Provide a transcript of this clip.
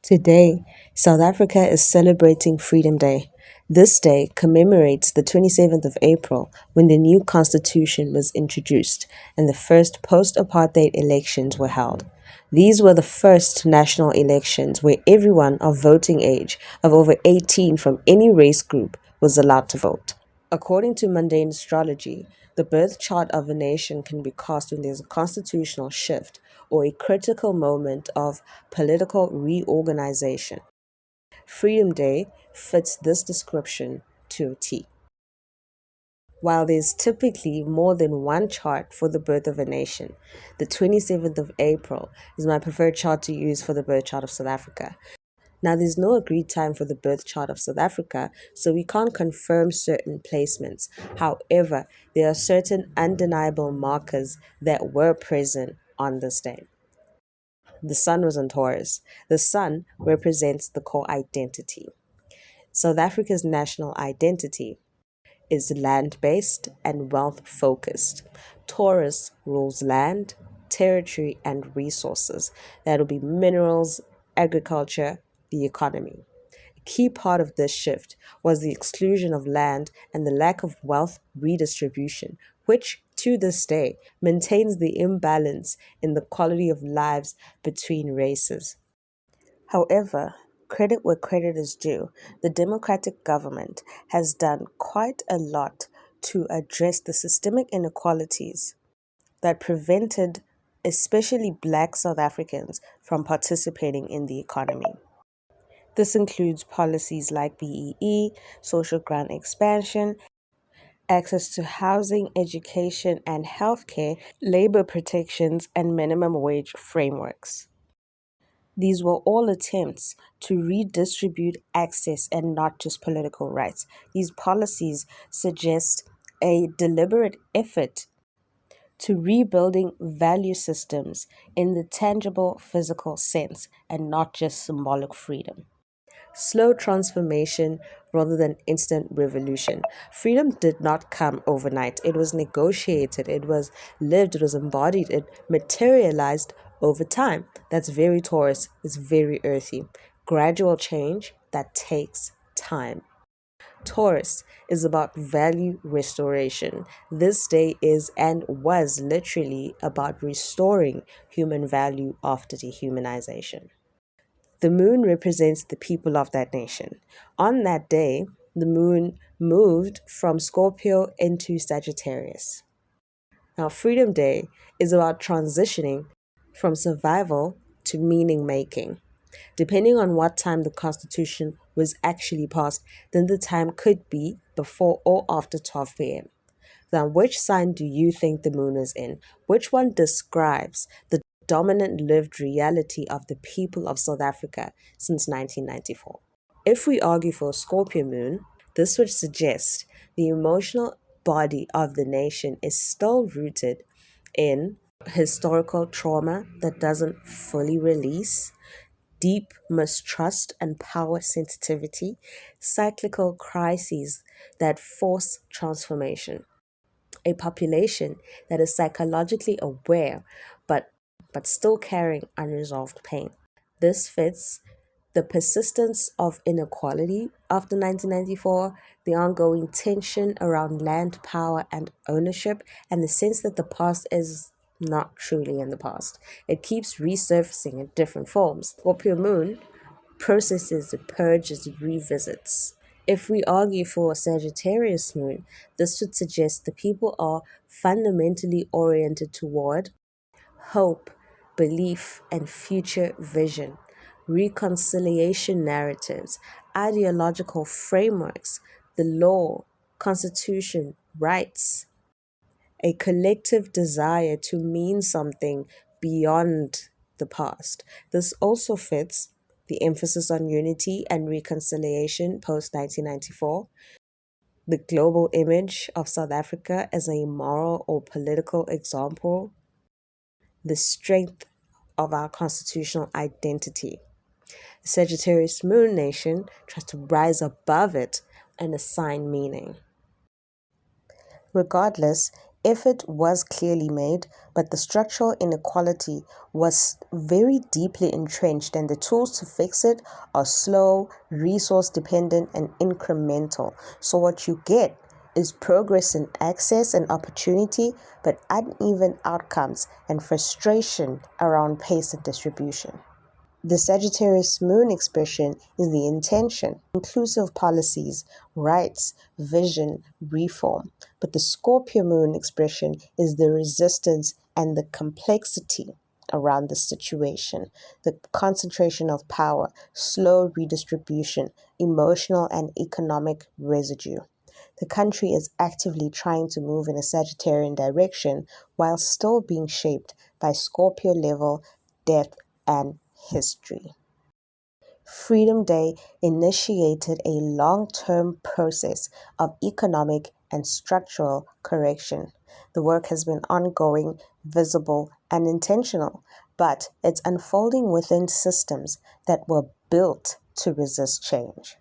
Today, South Africa is celebrating Freedom Day. This day commemorates the 27th of April when the new constitution was introduced and the first post apartheid elections were held. These were the first national elections where everyone of voting age of over 18 from any race group was allowed to vote. According to mundane astrology, the birth chart of a nation can be cast when there's a constitutional shift or a critical moment of political reorganization. Freedom Day fits this description to a T. While there's typically more than one chart for the birth of a nation, the 27th of April is my preferred chart to use for the birth chart of South Africa. Now, there's no agreed time for the birth chart of South Africa, so we can't confirm certain placements. However, there are certain undeniable markers that were present on this day. The sun was in Taurus. The sun represents the core identity. South Africa's national identity is land based and wealth focused. Taurus rules land, territory, and resources. That'll be minerals, agriculture, the economy. A key part of this shift was the exclusion of land and the lack of wealth redistribution, which to this day maintains the imbalance in the quality of lives between races. However, credit where credit is due, the democratic government has done quite a lot to address the systemic inequalities that prevented especially black South Africans from participating in the economy. This includes policies like BEE, social grant expansion, access to housing, education, and healthcare, labor protections, and minimum wage frameworks. These were all attempts to redistribute access and not just political rights. These policies suggest a deliberate effort to rebuilding value systems in the tangible physical sense and not just symbolic freedom. Slow transformation rather than instant revolution. Freedom did not come overnight. It was negotiated, it was lived, it was embodied, it materialized over time. That's very Taurus, it's very earthy. Gradual change that takes time. Taurus is about value restoration. This day is and was literally about restoring human value after dehumanization. The moon represents the people of that nation. On that day, the moon moved from Scorpio into Sagittarius. Now, Freedom Day is about transitioning from survival to meaning making. Depending on what time the Constitution was actually passed, then the time could be before or after 12 p.m. Now, which sign do you think the moon is in? Which one describes the dominant lived reality of the people of South Africa since 1994? If we argue for a Scorpio moon, this would suggest the emotional body of the nation is still rooted in historical trauma that doesn't fully release, deep mistrust and power sensitivity, cyclical crises that force transformation, a population that is psychologically aware but still carrying unresolved pain. This fits the persistence of inequality after 1994, the ongoing tension around land, power, and ownership, and the sense that the past is not truly in the past. It keeps resurfacing in different forms. Scorpio Moon processes, it purges, it revisits. If we argue for a Sagittarius moon, this would suggest the people are fundamentally oriented toward hope, belief, and future vision, reconciliation narratives, ideological frameworks, the law, constitution, rights, a collective desire to mean something beyond the past. This also fits the emphasis on unity and reconciliation post 1994, the global image of South Africa as a moral or political example, the strength of our constitutional identity. The Sagittarius Moon Nation tries to rise above it and assign meaning. Regardless, Effort was clearly made, but the structural inequality was very deeply entrenched, and the tools to fix it are slow, resource dependent, and incremental. So, what you get is progress in access and opportunity, but uneven outcomes and frustration around pace and distribution. The Sagittarius moon expression is the intention, inclusive policies, rights, vision, reform. But the Scorpio moon expression is the resistance and the complexity around the situation, the concentration of power, slow redistribution, emotional and economic residue. The country is actively trying to move in a Sagittarian direction while still being shaped by Scorpio level death and history. Freedom Day initiated a long-term process of economic and structural correction. The work has been ongoing, visible, and intentional, but it's unfolding within systems that were built to resist change.